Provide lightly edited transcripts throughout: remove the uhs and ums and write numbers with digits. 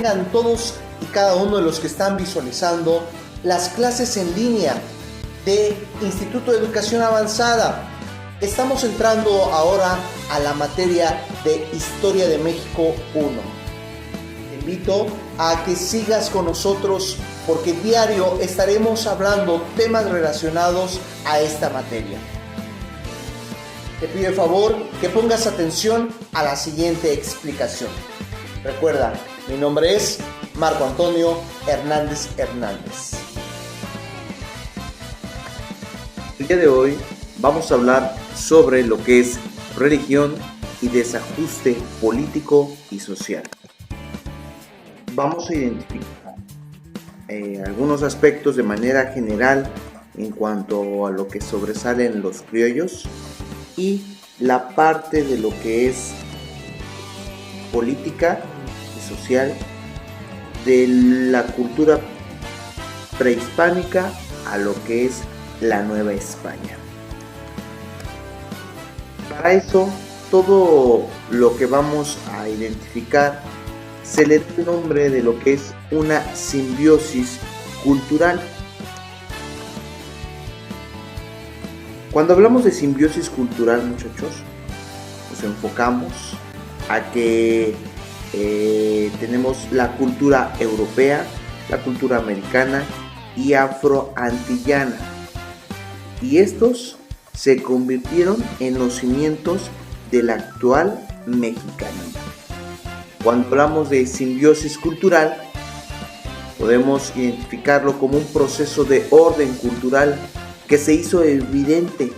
tengan todos y cada uno de los que están visualizando las clases en línea de Instituto de Educación Avanzada. Estamos entrando ahora a la materia de Historia de México 1. Te invito a que sigas con nosotros porque diario estaremos hablando temas relacionados a esta materia. Te pido el favor que pongas atención a la siguiente explicación. Recuerda, mi nombre es Marco Antonio Hernández Hernández. El día de hoy vamos a hablar sobre lo que es religión y desajuste político y social. Vamos a identificar algunos aspectos de manera general en cuanto a lo que sobresalen los criollos y la parte de lo que es política y social de la cultura prehispánica a lo que es la Nueva España. Para eso, todo lo que vamos a identificar se le da el nombre de lo que es una simbiosis cultural. Cuando hablamos de simbiosis cultural, muchachos, nos enfocamos a que tenemos la cultura europea, la cultura americana y afroantillana. Y estos se convirtieron en los cimientos del actual mexicanismo. Cuando hablamos de simbiosis cultural, podemos identificarlo como un proceso de orden cultural que se hizo evidente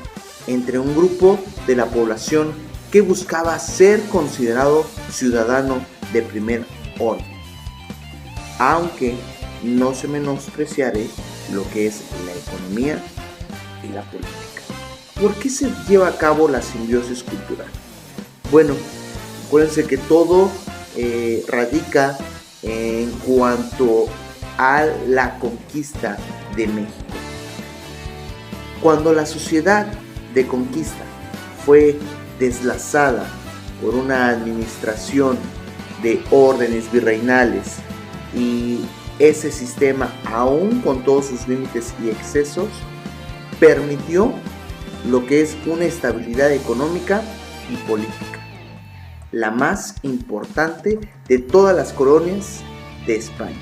entre un grupo de la población que buscaba ser considerado ciudadano de primer orden, aunque no se menospreciare lo que es la economía y la política. ¿Por qué se lleva a cabo la simbiosis cultural? Bueno, acuérdense que todo radica en cuanto a la conquista de México. Cuando la sociedad de conquista fue deslazada por una administración de órdenes virreinales y ese sistema, aún con todos sus límites y excesos, permitió lo que es una estabilidad económica y política, la más importante de todas las colonias de España.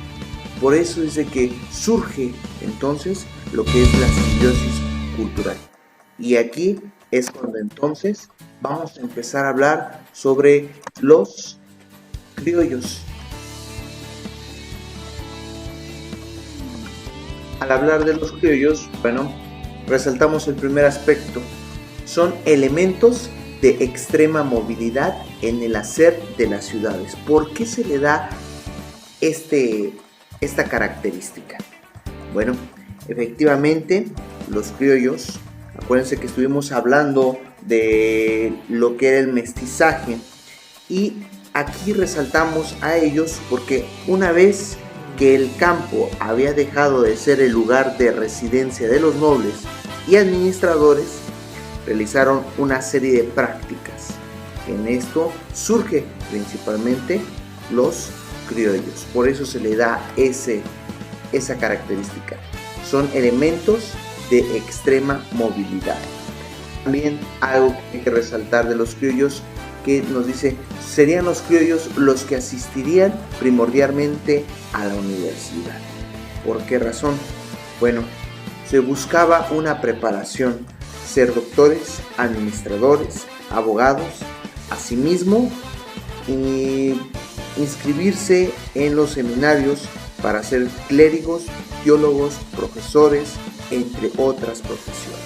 Por eso es de que surge entonces lo que es la simbiosis cultural. Y aquí es cuando entonces vamos a empezar a hablar sobre los criollos. Al hablar de los criollos, bueno, resaltamos el primer aspecto. Son elementos de extrema movilidad en el hacer de las ciudades. ¿Por qué se le da esta característica? Bueno, efectivamente, los criollos, acuérdense que estuvimos hablando de lo que era el mestizaje y aquí resaltamos a ellos porque una vez que el campo había dejado de ser el lugar de residencia de los nobles y administradores, realizaron una serie de prácticas. En esto surge principalmente los criollos, por eso se le da esa característica. Son elementos de extrema movilidad. También algo que hay que resaltar de los criollos que nos dice, serían los criollos los que asistirían primordialmente a la universidad. ¿Por qué razón? Bueno, se buscaba una preparación, ser doctores, administradores, abogados, asimismo inscribirse en los seminarios para ser clérigos, teólogos, profesores, entre otras profesiones.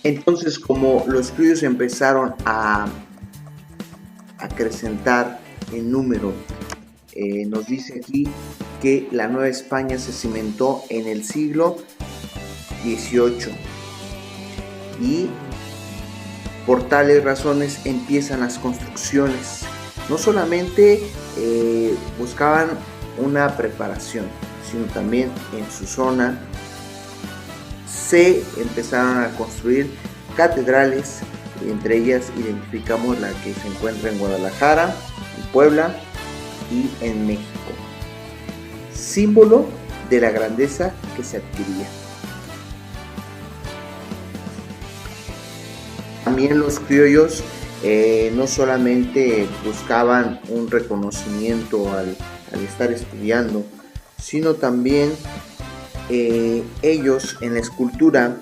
Entonces, como los criollos empezaron a acrecentar en número, nos dice aquí que la Nueva España se cimentó en el siglo XVIII y por tales razones empiezan las construcciones. No solamente buscaban una preparación, sino también en su zona se empezaron a construir catedrales, entre ellas identificamos la que se encuentra en Guadalajara, en Puebla, y en México, símbolo de la grandeza que se adquiría. También los criollos no solamente buscaban un reconocimiento al estar estudiando, sino también ellos en la escultura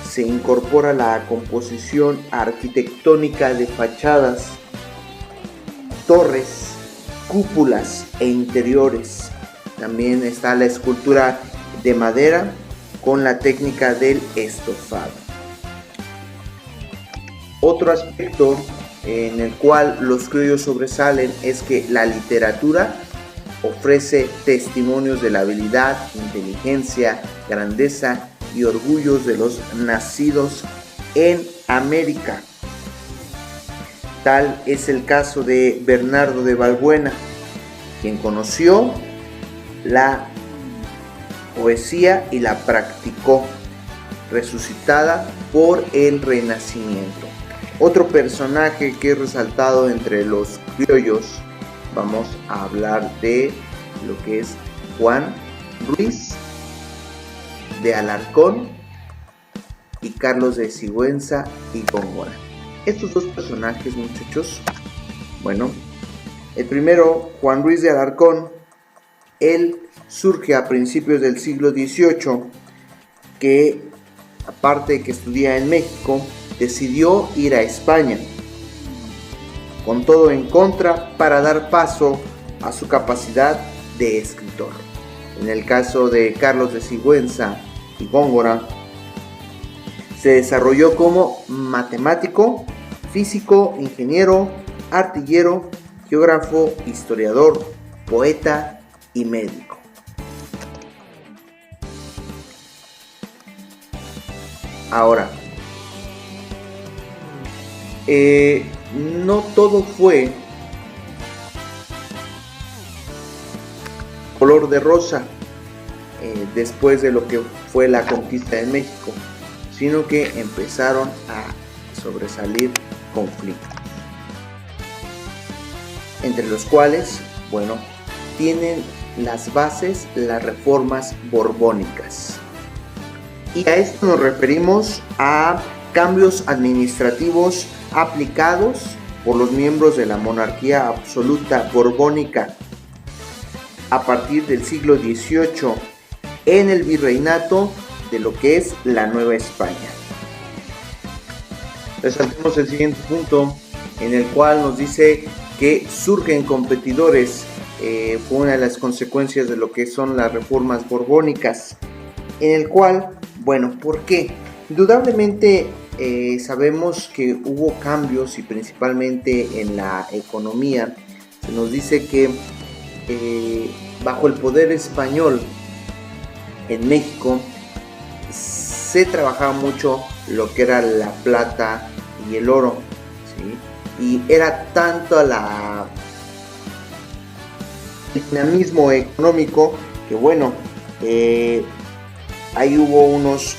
se incorpora la composición arquitectónica de fachadas, torres, cúpulas e interiores. También está la escultura de madera con la técnica del estofado. Otro aspecto en el cual los criollos sobresalen es que la literatura ofrece testimonios de la habilidad, inteligencia, grandeza y orgullos de los nacidos en América. Tal es el caso de Bernardo de Balbuena, quien conoció la poesía y la practicó, resucitada por el Renacimiento. Otro personaje que es resaltado entre los criollos, vamos a hablar de lo que es Juan Ruiz de Alarcón y Carlos de Sigüenza y Góngora. Estos dos personajes, muchachos, bueno, el primero, Juan Ruiz de Alarcón, él surge a principios del siglo XVIII, que aparte de que estudia en México, decidió ir a España, con todo en contra, para dar paso a su capacidad de escritor. En el caso de Carlos de Sigüenza y Góngora, se desarrolló como matemático, físico, ingeniero, artillero, geógrafo, historiador, poeta y médico. Ahora, no todo fue color de rosa después de lo que fue la conquista de México, sino que empezaron a sobresalir conflictos, entre los cuales, bueno, tienen las bases las reformas borbónicas. Y a esto nos referimos a cambios administrativos aplicados por los miembros de la monarquía absoluta borbónica a partir del siglo XVIII en el virreinato de lo que es la Nueva España. Resaltemos el siguiente punto, en el cual nos dice que surgen competidores. Fue una de las consecuencias de lo que son las reformas borbónicas, en el cual, bueno, ¿por qué? Indudablemente sabemos que hubo cambios, y principalmente en la economía. Se nos dice que bajo el poder español en México se trabajaba mucho lo que era la plata y el oro, ¿sí? Y era tanto el dinamismo económico que, bueno, ahí hubo unos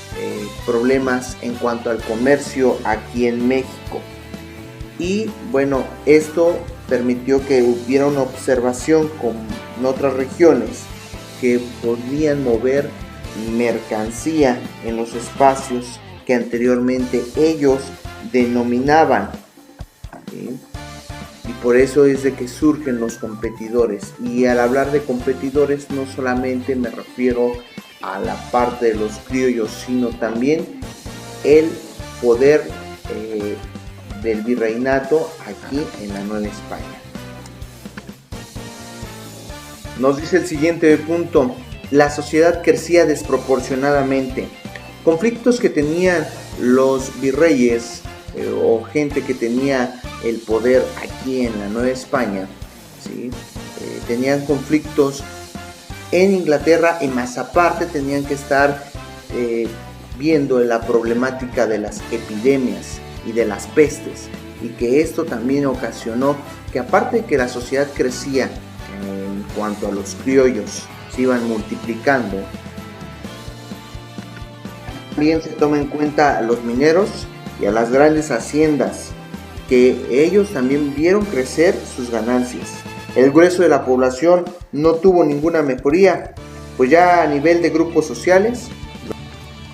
problemas en cuanto al comercio aquí en México, y bueno, esto permitió que hubiera una observación con otras regiones que podían mover mercancía en los espacios que anteriormente ellos denominaban, ¿sí? Y por eso es de que surgen los competidores. Y al hablar de competidores no solamente me refiero a la parte de los criollos, sino también el poder del virreinato aquí en la Nueva España. Nos dice el siguiente punto: la sociedad crecía desproporcionadamente. Conflictos que tenían los virreyes o gente que tenía el poder aquí en la Nueva España, ¿sí? Tenían conflictos en Inglaterra, y más aparte tenían que estar viendo la problemática de las epidemias y de las pestes, y que esto también ocasionó que, aparte de que la sociedad crecía en cuanto a los criollos, se iban multiplicando, también se toma en cuenta a los mineros y a las grandes haciendas, que ellos también vieron crecer sus ganancias, El grueso de la población no tuvo ninguna mejoría, pues ya a nivel de grupos sociales,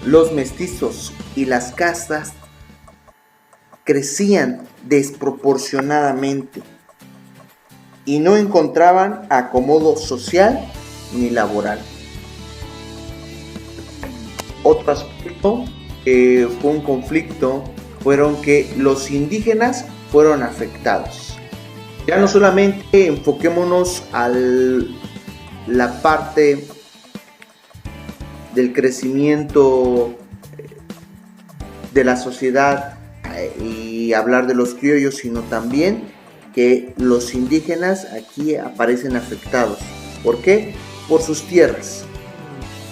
los mestizos y las castas crecían desproporcionadamente y no encontraban acomodo social ni laboral. Otro aspecto que fue un conflicto fueron que los indígenas fueron afectados. Ya no solamente enfoquémonos a la parte del crecimiento de la sociedad y hablar de los criollos, sino también que los indígenas aquí aparecen afectados. ¿Por qué? Por sus tierras.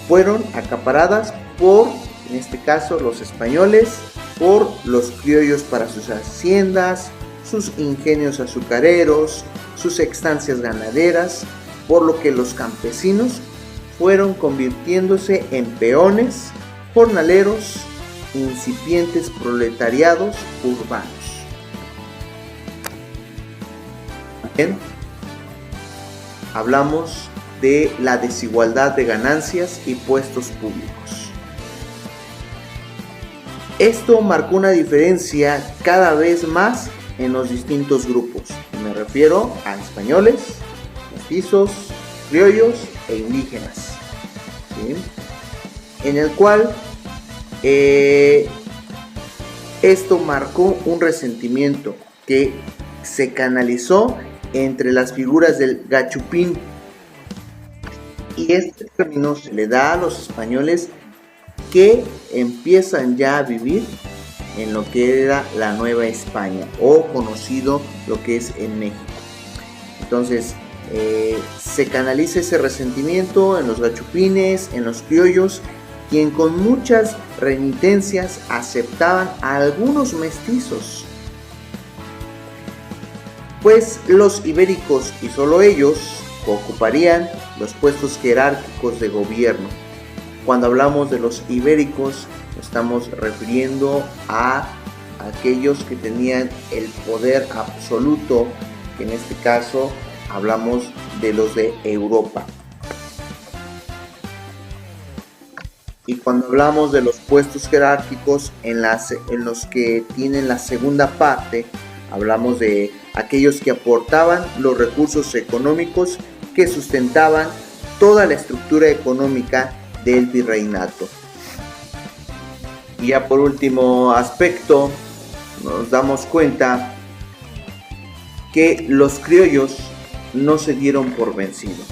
Fueron acaparadas por, en este caso, los españoles, por los criollos para sus haciendas, sus ingenios azucareros, sus estancias ganaderas, por lo que los campesinos fueron convirtiéndose en peones, jornaleros, incipientes proletariados urbanos. Bien, hablamos de la desigualdad de ganancias y puestos públicos. Esto marcó una diferencia cada vez más en los distintos grupos. Me refiero a españoles, mestizos, criollos e indígenas, ¿sí? En el cual esto marcó un resentimiento que se canalizó entre las figuras del gachupín, y este término se le da a los españoles que empiezan ya a vivir en lo que era la Nueva España, o conocido lo que es en México. Entonces se canaliza ese resentimiento en los gachupines, en los criollos, quien con muchas renitencias aceptaban a algunos mestizos, pues los ibéricos y solo ellos ocuparían los puestos jerárquicos de gobierno. Cuando hablamos de los ibéricos, estamos refiriendo a aquellos que tenían el poder absoluto, que en este caso hablamos de los de Europa. Y cuando hablamos de los puestos jerárquicos en los que tienen la segunda parte, hablamos de aquellos que aportaban los recursos económicos que sustentaban toda la estructura económica del virreinato. Y ya por último aspecto, nos damos cuenta que los criollos no se dieron por vencidos,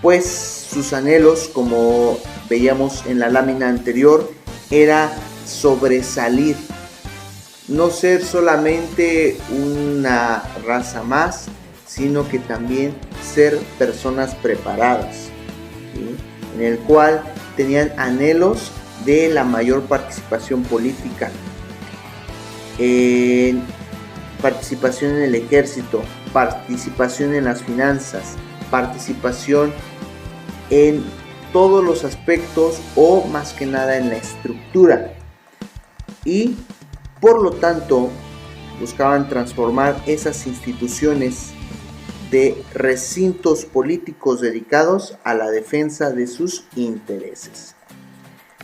pues sus anhelos, como veíamos en la lámina anterior, era sobresalir, no ser solamente una raza más, sino que también ser personas preparadas, ¿sí? En el cual tenían anhelos de la mayor participación política, participación en el ejército, participación en las finanzas, participación en todos los aspectos, o más que nada en la estructura, y por lo tanto buscaban transformar esas instituciones de recintos políticos dedicados a la defensa de sus intereses.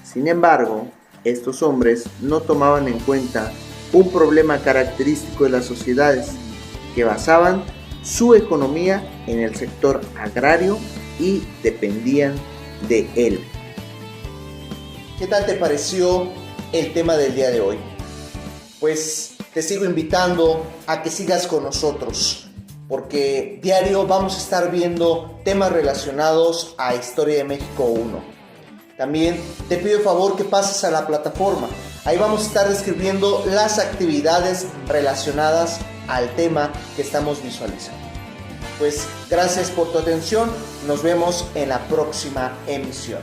Sin embargo, estos hombres no tomaban en cuenta un problema característico de las sociedades, que basaban su economía en el sector agrario y dependían de él. ¿Qué tal te pareció el tema del día de hoy? Pues te sigo invitando a que sigas con nosotros, porque diario vamos a estar viendo temas relacionados a Historia de México 1. También te pido el favor que pases a la plataforma. Ahí vamos a estar describiendo las actividades relacionadas al tema que estamos visualizando. Pues gracias por tu atención. Nos vemos en la próxima emisión.